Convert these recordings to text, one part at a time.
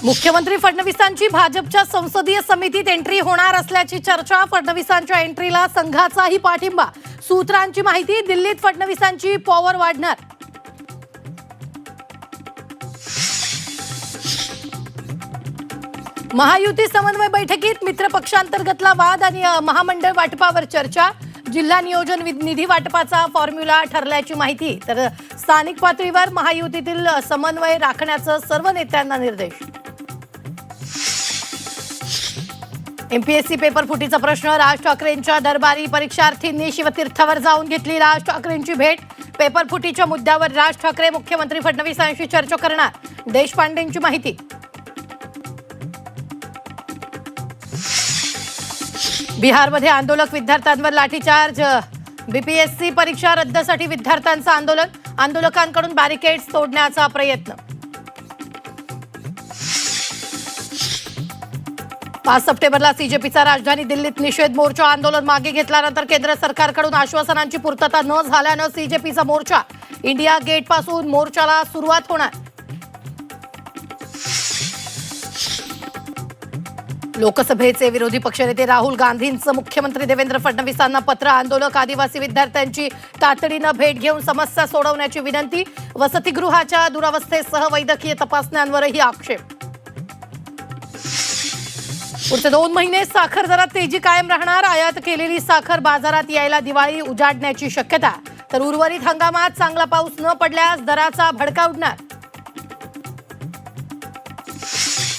मुख्यमंत्री फडणवीसांची भाजपच्या संसदीय समितीत एंट्री होणार असल्याची चर्चा. फडणवीसांच्या एंट्रीला संघाचाही पाठिंबा. सूत्रांची माहिती, दिल्लीत फडणवीसांची पॉवर वाढणार. महायुती समन्वय बैठकीत मित्रपक्षांतर्गतला वाद आणि महामंडळ वाटपावर चर्चा. जिल्हा नियोजन निधी वाटपाचा फॉर्म्युला ठरल्याची माहिती. तर स्थानिक पातळीवर महायुतीतील समन्वय राखण्याचं सर्व नेत्यांना निर्देश. एमपीएससी पेपर फुटीचा प्रश्न. राज ठाकरेंच्या दरबारी परीक्षार्थींनी शिवतीर्थावर जाऊन घेतली राज ठाकरेंची भेट. पेपर फुटीच्या मुद्द्यावर राज ठाकरे मुख्यमंत्री फडणवीसांशी चर्चा करणार. देशपांडेंची माहिती. बिहारमध्ये आंदोलक विद्यार्थ्यांवर लाठीचार्ज. बीपीएससी परीक्षा रद्दसाठी विद्यार्थ्यांचं आंदोलन. आंदोलकांकडून बॅरिकेड्स तोडण्याचा प्रयत्न. 5 सप्टेंबरला सीजेपीचा राजधानी दिल्लीत निषेध मोर्चा. आंदोलन मागे घेतल्यानंतर केंद्र सरकारकडून आश्वासनांची पूर्तता न झाल्यानं सीजेपीचा मोर्चा. इंडिया गेटपासून मोर्चाला सुरुवात होणार. लोकसभेचे विरोधी पक्षनेते राहुल गांधींचं मुख्यमंत्री देवेंद्र फडणवीसांना पत्र. आंदोलक आदिवासी विद्यार्थ्यांची तातडीनं भेट घेऊन समस्या सोडवण्याची विनंती. वसतिगृहाच्या दुरावस्थेसह वैद्यकीय तपासण्यांवरही आक्षेप. पुढचे 2 महिने साखर दरात तेजी कायम राहणार. आयात केलेली साखर बाजारात यायला दिवाळी उजाडण्याची शक्यता. तर उर्वरित हंगामात चांगला पाऊस न पडल्यास दराचा भडका उडणार.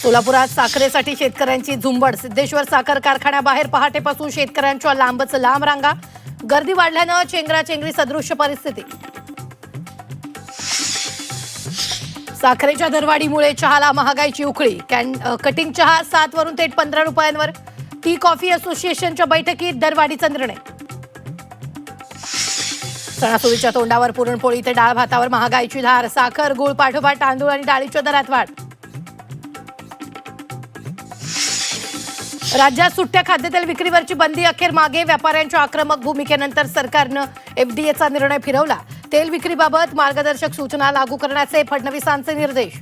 सोलापुरात साखरेसाठी शेतकऱ्यांची झुंबड. सिद्धेश्वर साखर कारखान्याबाहेर पहाटेपासून शेतकऱ्यांच्या लांबच लांब रांगा. गर्दी वाढल्यानं चेंगराचेंगरी सदृश्य परिस्थिती. साखरेच्या दरवाढीमुळे चहाला महागाईची उखळी. कटिंग चहा 7 वरून थेट 15 रुपयांवर. टी कॉफी असोसिएशनच्या बैठकीत दरवाढीचा निर्णय. सणासुदीच्या तोंडावर पुरणपोळी ते डाळ भातावर महागाईची धार. साखर, गुळ पाठोपाठ तांदूळ आणि डाळीच्या दरात वाढ. राज्यात सुट्ट्या खाद्यतेल विक्रीवरची बंदी अखेर मागे. व्यापाऱ्यांच्या आक्रमक भूमिकेनंतर सरकारनं एफडीएचा निर्णय फिरवला. तेल विक्रीबाबत मार्गदर्शक सूचना लागू करण्याचे फडणवीसांचे निर्देश.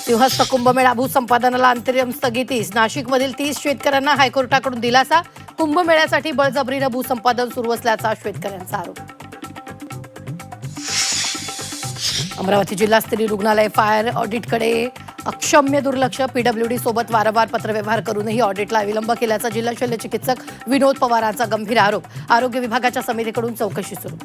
सिंहस्थ कुंभमेळा भूसंपादनाला अंतरिम स्थगिती. नाशिकमधील 30 शेतकऱ्यांना हायकोर्टाकडून दिलासा. कुंभमेळ्यासाठी बळजबरीनं भूसंपादन सुरू असल्याचा शेतकऱ्यांचा आरोप. अमरावती जिल्हास्तरीय रुग्णालय फायर ऑडिटकडे अक्षम्य दुर्लक्ष. पीडब्ल्यूडी सोबत वारंवार पत्रव्यवहार करूनही ऑडिटला विलंब केल्याचा जिल्हा शल्यचिकित्सक विनोद पवारांचा गंभीर आरोप. आरोग्य विभागाच्या समितीकडून चौकशी सुरू.